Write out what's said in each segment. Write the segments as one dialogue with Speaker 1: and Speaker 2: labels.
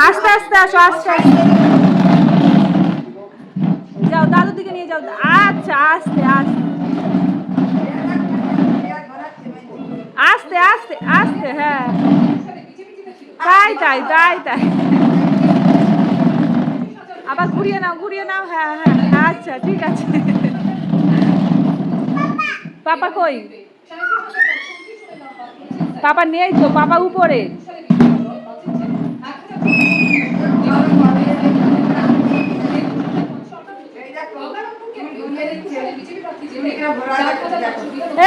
Speaker 1: আস্তে আস্তে আসো, আস্তে যাও, দাদুর দিকে নিয়ে যাও। আচ্ছা, আস্তে আস্তে আস্তে আস্তে আস্তে, হ্যাঁ তাই তাই তাই তাই। আবার ঘুরিয়ে নাও, ঘুরিয়ে নাও, হ্যাঁ হ্যাঁ, আচ্ছা ঠিক আছে। পাপা কই? পাপা নেই তো, পাপা উপরে।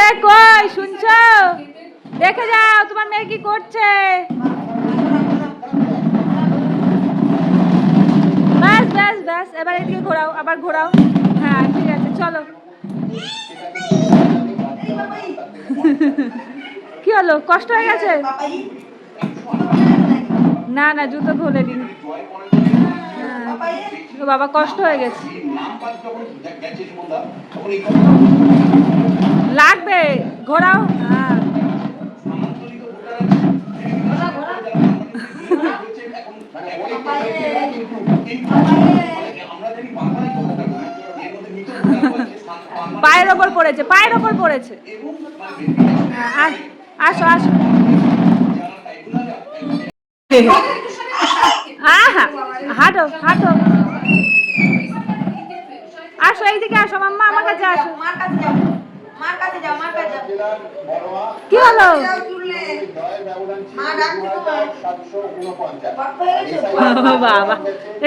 Speaker 1: এ কই শুনছো? দেখে যাও তোমার মেয়ে কি করছে। ব্যাস ব্যাস ব্যাস, এবার এদিকে ঘোরাও, আবার ঘোরাও। হ্যাঁ ঠিক আছে, চলো। কি হলো, কষ্ট হয়ে গেছে? না না, জুতো খোলেনি। ও বাবা, কষ্ট হয়ে গেছে। লাগবে, ঘোরাও। হ্যাঁ পায়ের ওপর পড়েছে, পায়ের ওপর পড়েছে। আসো আসো। হ্যাঁ, হাঁটো হাঁটো। আসো এইদিকে আসো মাম্মা, আমার কাছে আসো। কি হলো? বাবা,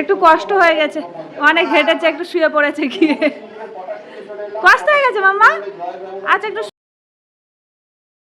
Speaker 1: একটু কষ্ট হয়ে গেছে, অনেক হেঁটেছে, একটু শুয়ে পড়েছে গিয়ে। কষ্ট হয়ে গেছে মাম্মা? আচ্ছা একটু